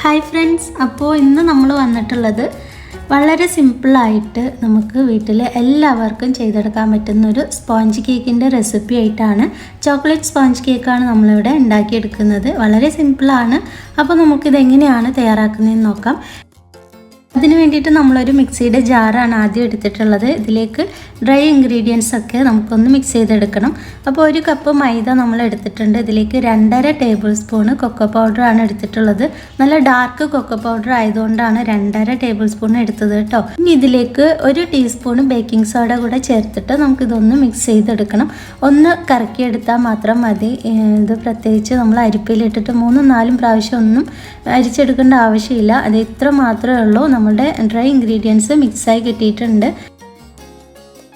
Hi friends, അപ്പോൾ ഇന്ന് നമ്മൾ വന്നിട്ടുള്ളത് വളരെ സിമ്പിളായിട്ട് നമുക്ക് വീട്ടിൽ എല്ലാവർക്കും ചെയ്തെടുക്കാൻ പറ്റുന്നൊരു സ്പോഞ്ച് കേക്കിൻ്റെ റെസിപ്പി ആയിട്ടാണ്. ചോക്ലേറ്റ് സ്പോഞ്ച് കേക്കാണ് നമ്മളിവിടെ ഉണ്ടാക്കിയെടുക്കുന്നത്. വളരെ സിമ്പിളാണ്. അപ്പോൾ നമുക്കിതെങ്ങനെയാണ് തയ്യാറാക്കുന്നതെന്ന് നോക്കാം. അതിന് വേണ്ടിയിട്ട് നമ്മളൊരു മിക്സിയുടെ ജാറാണ് ആദ്യം എടുത്തിട്ടുള്ളത്. ഇതിലേക്ക് ഡ്രൈ ഇൻഗ്രീഡിയൻസ് ഒക്കെ നമുക്കൊന്ന് മിക്സ് ചെയ്തെടുക്കണം. അപ്പോൾ ഒരു കപ്പ് മൈദ നമ്മൾ എടുത്തിട്ടുണ്ട്. ഇതിലേക്ക് 2.5 ടേബിൾ സ്പൂൺ കൊക്കോ പൗഡറാണ് എടുത്തിട്ടുള്ളത്. നല്ല ഡാർക്ക് കൊക്കോ പൗഡർ ആയതുകൊണ്ടാണ് 2.5 ടേബിൾ സ്പൂൺ എടുത്തത് കേട്ടോ. ഇനി ഇതിലേക്ക് 1 ടീസ്പൂൺ ബേക്കിംഗ് സോഡ കൂടെ ചേർത്തിട്ട് നമുക്കിതൊന്ന് മിക്സ് ചെയ്തെടുക്കണം. ഒന്ന് കറക്കിയെടുത്താൽ മാത്രം മതി. ഇത് പ്രത്യേകിച്ച് നമ്മൾ അരിപ്പയിലിട്ടിട്ട് 3-4 പ്രാവശ്യം ഒന്നും അരിച്ചെടുക്കേണ്ട ആവശ്യമില്ല. അത് ഇത്ര മാത്രമേ ഉള്ളൂ. നമ്മുടെ ഡ്രൈ ഇൻഗ്രീഡിയൻസ് മിക്സായി കിട്ടിയിട്ടുണ്ട്.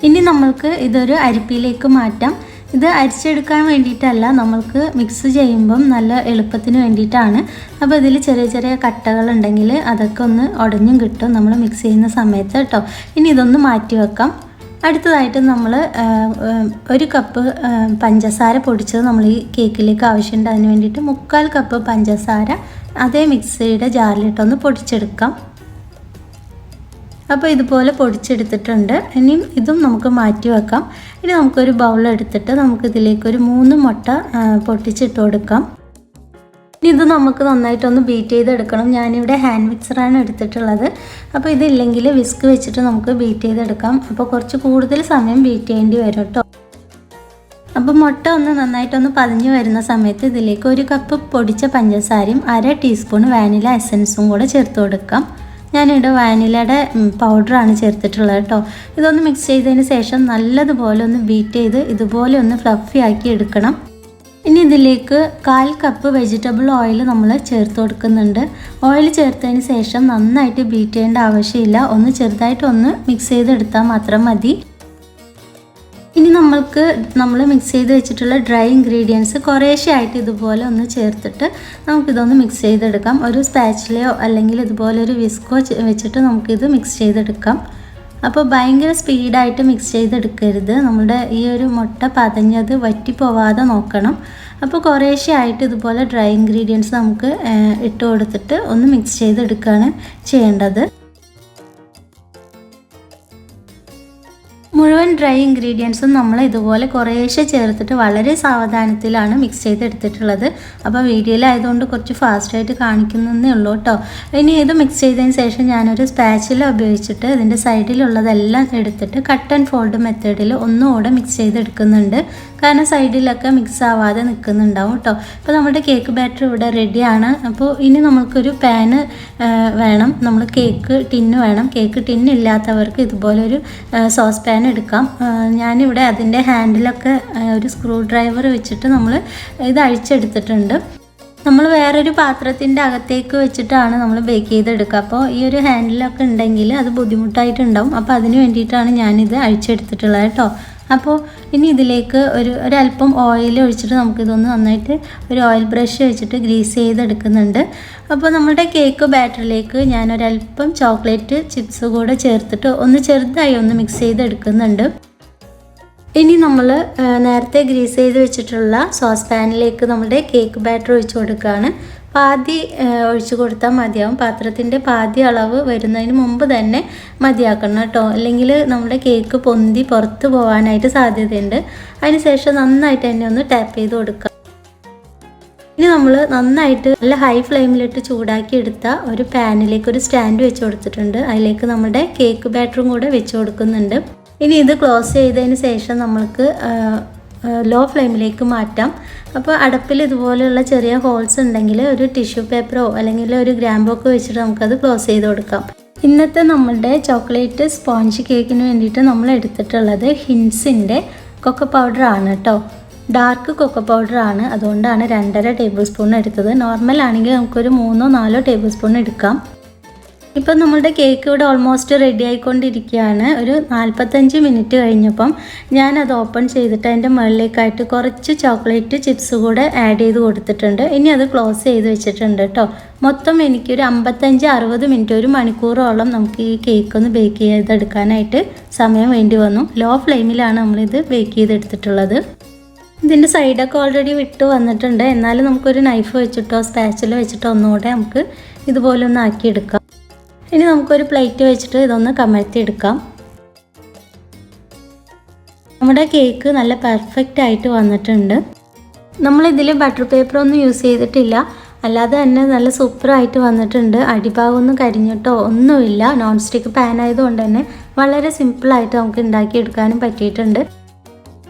ഇനി നമ്മൾക്ക് ഇതൊരു അരിപ്പയിലേക്ക് മാറ്റാം. ഇത് അരിച്ചെടുക്കാൻ വേണ്ടിയിട്ടല്ല, നമ്മൾക്ക് മിക്സ് ചെയ്യുമ്പം നല്ല എളുപ്പത്തിന് വേണ്ടിയിട്ടാണ്. അപ്പോൾ ഇതിൽ ചെറിയ ചെറിയ കട്ടകളുണ്ടെങ്കിൽ അതൊക്കെ ഒന്ന് ഉടഞ്ഞും കിട്ടും നമ്മൾ മിക്സ് ചെയ്യുന്ന സമയത്ത് കേട്ടോ. ഇനി ഇതൊന്ന് മാറ്റി വെക്കാം. അടുത്തതായിട്ട് നമ്മൾ 1 കപ്പ് പഞ്ചസാര പൊടിച്ചത് നമ്മൾ ഈ കേക്കിലേക്ക് ആവശ്യമുണ്ട്. അതിന് വേണ്ടിയിട്ട് 3/4 കപ്പ് പഞ്ചസാര അതേ മിക്സിയുടെ ജാറിലിട്ടൊന്ന് പൊടിച്ചെടുക്കാം. അപ്പോൾ ഇതുപോലെ പൊടിച്ചെടുത്തിട്ടുണ്ട്. ഇനി ഇതും നമുക്ക് മാറ്റി വെക്കാം. ഇനി നമുക്കൊരു ബൗൾ എടുത്തിട്ട് നമുക്കിതിലേക്കൊരു 3 മുട്ട പൊട്ടിച്ചിട്ട് കൊടുക്കാം. ഇനി ഇത് നമുക്ക് നന്നായിട്ടൊന്ന് ബീറ്റ് ചെയ്തെടുക്കണം. ഞാനിവിടെ ഹാൻഡ് മിക്സറാണ് എടുത്തിട്ടുള്ളത്. അപ്പോൾ ഇതില്ലെങ്കിൽ വിസ്ക് വെച്ചിട്ട് നമുക്ക് ബീറ്റ് ചെയ്തെടുക്കാം. അപ്പോൾ കുറച്ച് കൂടുതൽ സമയം ബീറ്റ് ചെയ്യേണ്ടി വരും കേട്ടോ. അപ്പോൾ മുട്ട ഒന്ന് നന്നായിട്ടൊന്ന് പതിഞ്ഞ് വരുന്ന സമയത്ത് ഇതിലേക്ക് 1 കപ്പ് പൊടിച്ച പഞ്ചസാരയും 1/2 ടീസ്പൂൺ വാനില എസൻസും കൂടെ ചേർത്ത് കൊടുക്കാം. ഞാനിവിടെ വാനിലയുടെ പൗഡറാണ് ചേർത്തിട്ടുള്ളത് കേട്ടോ. ഇതൊന്ന് മിക്സ് ചെയ്തതിന് ശേഷം നല്ലതുപോലെ ഒന്ന് ബീറ്റ് ചെയ്ത് ഇതുപോലെ ഒന്ന് ഫ്ലഫി ആക്കി എടുക്കണം. ഇനി ഇതിലേക്ക് 1/4 കപ്പ് വെജിറ്റബിൾ ഓയിൽ നമ്മൾ ചേർത്ത് കൊടുക്കുന്നുണ്ട്. ഓയിൽ ചേർത്തതിന് ശേഷം നന്നായിട്ട് ബീറ്റ് ചെയ്യേണ്ട ആവശ്യമില്ല. ഒന്ന് ചെറുതായിട്ടൊന്ന് മിക്സ് ചെയ്തെടുത്താൽ മാത്രം മതി. ഇനി നമ്മൾ മിക്സ് ചെയ്ത് വെച്ചിട്ടുള്ള ഡ്രൈ ഇൻഗ്രീഡിയൻസ് കുറേശ്ശെ ആയിട്ട് ഇതുപോലെ ഒന്ന് ചേർത്തിട്ട് നമുക്കിതൊന്ന് മിക്സ് ചെയ്തെടുക്കാം. ഒരു സ്പാച്ചിലയോ അല്ലെങ്കിൽ ഇതുപോലെ ഒരു വിസ്കോ വെച്ചിട്ട് നമുക്കിത് മിക്സ് ചെയ്തെടുക്കാം. അപ്പോൾ ഭയങ്കര സ്പീഡായിട്ട് മിക്സ് ചെയ്തെടുക്കരുത്. നമ്മുടെ ഈ ഒരു മുട്ട പതഞ്ഞത് വറ്റിപ്പോവാതെ നോക്കണം. അപ്പോൾ കുറേശ്ശെ ആയിട്ട് ഇതുപോലെ ഡ്രൈ ഇൻഗ്രീഡിയൻസ് നമുക്ക് ഇട്ട് കൊടുത്തിട്ട് ഒന്ന് മിക്സ് ചെയ്തെടുക്കുകയാണ് ചെയ്യേണ്ടത്. മുഴുവൻ ഡ്രൈ ഇൻഗ്രീഡിയൻസും നമ്മൾ ഇതുപോലെ കുറേശ്ശെ ചേർത്തിട്ട് വളരെ സാവധാനത്തിലാണ് മിക്സ് ചെയ്തെടുത്തിട്ടുള്ളത്. അപ്പോൾ വീഡിയോയിലായതുകൊണ്ട് കുറച്ച് ഫാസ്റ്റായിട്ട് കാണിക്കുന്നതേ ഉള്ളൂ കേട്ടോ. ഇനി ഇത് മിക്സ് ചെയ്തതിന് ശേഷം ഞാനൊരു സ്പാച്ചില ഉപയോഗിച്ചിട്ട് ഇതിൻ്റെ സൈഡിലുള്ളതെല്ലാം എടുത്തിട്ട് കട്ട് ആൻഡ് ഫോൾഡ് മെത്തേഡിൽ ഒന്നുകൂടെ മിക്സ് ചെയ്തെടുക്കുന്നുണ്ട്. കാരണം സൈഡിലൊക്കെ മിക്സ് ആവാതെ നിൽക്കുന്നുണ്ടാവും കേട്ടോ. അപ്പോൾ നമ്മുടെ കേക്ക് ബാറ്റർ ഇവിടെ റെഡിയാണ്. അപ്പോൾ ഇനി നമുക്കൊരു പാന് വേണം. നമ്മൾ കേക്ക് ടിന്ന് വേണം. കേക്ക് ടിന്നില്ലാത്തവർക്ക് ഇതുപോലൊരു സോസ് പാൻ എടുക്കാം. ഞാനിവിടെ അതിൻ്റെ ഹാൻഡിലൊക്കെ ഒരു സ്ക്രൂ ഡ്രൈവർ വെച്ചിട്ട് നമ്മൾ ഇത് അഴിച്ചെടുത്തിട്ടുണ്ട്. നമ്മൾ വേറൊരു പാത്രത്തിൻ്റെ അകത്തേക്ക് വെച്ചിട്ടാണ് നമ്മൾ ബേക്ക് ചെയ്തെടുക്കുക. അപ്പോൾ ഈ ഒരു ഹാൻഡിലൊക്കെ ഉണ്ടെങ്കിൽ അത് ബുദ്ധിമുട്ടായിട്ടുണ്ടാവും. അപ്പോൾ അതിന് വേണ്ടിയിട്ടാണ് ഞാനിത് അഴിച്ചെടുത്തിട്ടുള്ളത് കേട്ടോ. അപ്പോൾ ഇനി ഇതിലേക്ക് ഒരല്പം ഓയിൽ ഒഴിച്ചിട്ട് നമുക്കിതൊന്ന് നന്നായിട്ട് ഒരു ഓയിൽ ബ്രഷ് വെച്ചിട്ട് ഗ്രീസ് ചെയ്തെടുക്കുന്നുണ്ട്. അപ്പോൾ നമ്മുടെ കേക്ക് ബാറ്ററിലേക്ക് ഞാനൊരല്പം ചോക്ലേറ്റ് ചിപ്സ് കൂടെ ചേർത്തിട്ട് ഒന്ന് ചെറുതായി ഒന്ന് മിക്സ് ചെയ്തെടുക്കുന്നുണ്ട്. ഇനി നമ്മൾ നേരത്തെ ഗ്രീസ് ചെയ്ത് വെച്ചിട്ടുള്ള സോസ് പാനിലേക്ക് നമ്മുടെ കേക്ക് ബാറ്റർ ഒഴിച്ച് കൊടുക്കുകയാണ്. പാതി ഒഴിച്ച് കൊടുത്താൽ മതിയാവും. പാത്രത്തിൻ്റെ പാതി അളവ് വരുന്നതിന് മുമ്പ് തന്നെ മതിയാക്കണം കേട്ടോ. അല്ലെങ്കിൽ നമ്മുടെ കേക്ക് പൊന്തി പുറത്ത് പോകാനായിട്ട് സാധ്യതയുണ്ട്. അതിനുശേഷം നന്നായിട്ട് തന്നെ ഒന്ന് ടാപ്പ് ചെയ്ത് കൊടുക്കുക. ഇനി നമ്മൾ നന്നായിട്ട് നല്ല ഹൈ ഫ്ലെയിമിലിട്ട് ചൂടാക്കി എടുത്ത ഒരു പാനിലേക്ക് ഒരു സ്റ്റാൻഡ് വെച്ച് കൊടുത്തിട്ടുണ്ട്. അതിലേക്ക് നമ്മുടെ കേക്ക് ബാറ്ററും കൂടെ വെച്ച് കൊടുക്കുന്നുണ്ട്. ഇനി ഇത് ക്ലോസ് ചെയ്തതിന് ശേഷം നമ്മൾക്ക് ലോ ഫ്ലെയിമിലേക്ക് മാറ്റാം. അപ്പോൾ അടപ്പിൽ ഇതുപോലെയുള്ള ചെറിയ ഹോൾസ് ഉണ്ടെങ്കിൽ ഒരു ടിഷ്യൂ പേപ്പറോ അല്ലെങ്കിൽ ഒരു ഗ്രാമ്പോ ഒക്കെ വെച്ചിട്ട് നമുക്കത് ക്ലോസ് ചെയ്ത് കൊടുക്കാം. ഇന്നത്തെ നമ്മുടെ ചോക്ലേറ്റ് സ്പോഞ്ച് കേക്കിന് വേണ്ടിയിട്ട് നമ്മൾ എടുത്തിട്ടുള്ളത് ഹിൻസിൻ്റെ കൊക്കോ പൗഡറാണ് കേട്ടോ. ഡാർക്ക് കൊക്കോ പൗഡറാണ്. അതുകൊണ്ടാണ് 2.5 ടേബിൾ സ്പൂൺ എടുത്തത്. നോർമൽ ആണെങ്കിൽ നമുക്കൊരു 3-4 ടേബിൾ സ്പൂൺ എടുക്കാം. ഇപ്പം നമ്മുടെ കേക്ക് ഇവിടെ ഓൾമോസ്റ്റ് റെഡി ആയിക്കൊണ്ടിരിക്കുകയാണ്. ഒരു 45 മിനിറ്റ് കഴിഞ്ഞപ്പം ഞാനത് ഓപ്പൺ ചെയ്തിട്ട് അതിൻ്റെ മുകളിലേക്കായിട്ട് കുറച്ച് ചോക്ലേറ്റ് ചിപ്സ് കൂടെ ആഡ് ചെയ്ത് കൊടുത്തിട്ടുണ്ട്. ഇനി അത് ക്ലോസ് ചെയ്ത് വെച്ചിട്ടുണ്ട് കേട്ടോ. മൊത്തം എനിക്കൊരു 55-60 മിനിറ്റ്, 1 മണിക്കൂറോളം നമുക്ക് ഈ കേക്ക് ഒന്ന് ബേക്ക് ചെയ്തെടുക്കാനായിട്ട് സമയം വേണ്ടി വന്നു. ലോ ഫ്ലെയിമിലാണ് നമ്മളിത് ബേക്ക് ചെയ്തെടുത്തിട്ടുള്ളത്. ഇതിൻ്റെ സൈഡൊക്കെ ഓൾറെഡി വിട്ട് വന്നിട്ടുണ്ട്. എന്നാലും നമുക്കൊരു നൈഫ് വെച്ചിട്ടോ സ്പാച്ചില വെച്ചിട്ടോ ഒന്നുകൂടെ നമുക്ക് ഇതുപോലെ ഒന്ന് ആക്കിയെടുക്കാം. ഇനി നമുക്കൊരു പ്ലേറ്റ് വെച്ചിട്ട് ഇതൊന്ന് കമഴ്ത്തിയെടുക്കാം. നമ്മുടെ കേക്ക് നല്ല പെർഫെക്റ്റ് ആയിട്ട് വന്നിട്ടുണ്ട്. നമ്മളിതിൽ ബട്ടർ പേപ്പറൊന്നും യൂസ് ചെയ്തിട്ടില്ല, അല്ലാതെ തന്നെ നല്ല സൂപ്പറായിട്ട് വന്നിട്ടുണ്ട്. അടിഭാഗമൊന്നും കരിഞ്ഞിട്ടോ ഒന്നുമില്ല. നോൺ സ്റ്റിക്ക് പാൻ ആയതുകൊണ്ട് തന്നെ വളരെ സിമ്പിളായിട്ട് നമുക്ക് ഉണ്ടാക്കിയെടുക്കാനും പറ്റിയിട്ടുണ്ട്.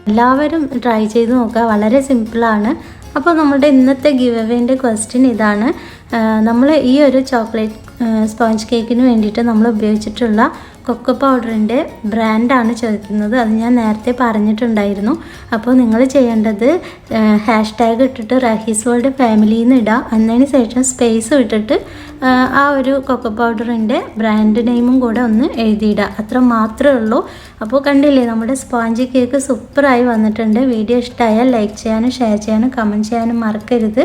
എല്ലാവരും ട്രൈ ചെയ്ത് നോക്കുക, വളരെ സിമ്പിളാണ്. അപ്പോൾ നമ്മുടെ ഇന്നത്തെ ഗിവ് അവേൻ്റെ ക്വസ്റ്റ്യൻ ഇതാണ്. നമ്മൾ ഈ ഒരു ചോക്ലേറ്റ് സ്പോഞ്ച് കേക്കിന് വേണ്ടിയിട്ട് നമ്മൾ ഉപയോഗിച്ചിട്ടുള്ള കൊക്കോ പൗഡറിൻ്റെ ബ്രാൻഡാണ് ചോദിക്കുന്നത്. അത് ഞാൻ നേരത്തെ പറഞ്ഞിട്ടുണ്ടായിരുന്നു. അപ്പോൾ നിങ്ങൾ ചെയ്യേണ്ടത് #, ഇട്ടിട്ട് റഹീസ് വേൾഡ് ഫാമിലിയിൽ നിന്ന് ഇടുക. എന്നതിന് ശേഷം സ്പേസ് വിട്ടിട്ട് ആ ഒരു കൊക്കോ പൗഡറിൻ്റെ ബ്രാൻഡ് നെയിമും കൂടെ ഒന്ന് എഴുതിയിടുക. അത്ര മാത്രമേ ഉള്ളൂ. അപ്പോൾ കണ്ടില്ലേ, നമ്മുടെ സ്പോഞ്ച് കേക്ക് സൂപ്പറായി വന്നിട്ടുണ്ട്. വീഡിയോ ഇഷ്ടമായാൽ ലൈക്ക് ചെയ്യാനും ഷെയർ ചെയ്യാനും കമൻറ്റ് ചെയ്യാനും മറക്കരുത്.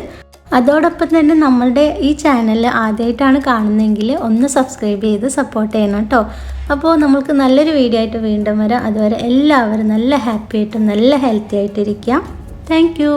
അതോടൊപ്പം തന്നെ നമ്മളുടെ ഈ ചാനൽ ആദ്യമായിട്ടാണ് കാണുന്നതെങ്കിൽ ഒന്ന് സബ്സ്ക്രൈബ് ചെയ്ത് സപ്പോർട്ട് ചെയ്യണം കേട്ടോ. അപ്പോൾ നമുക്ക് നല്ലൊരു വീഡിയോ ആയിട്ട് വീണ്ടും വരാം. അതുവരെ എല്ലാവരും നല്ല ഹാപ്പി ആയിട്ടും നല്ല ഹെൽത്തി ആയിട്ടിരിക്കാം. Thank you.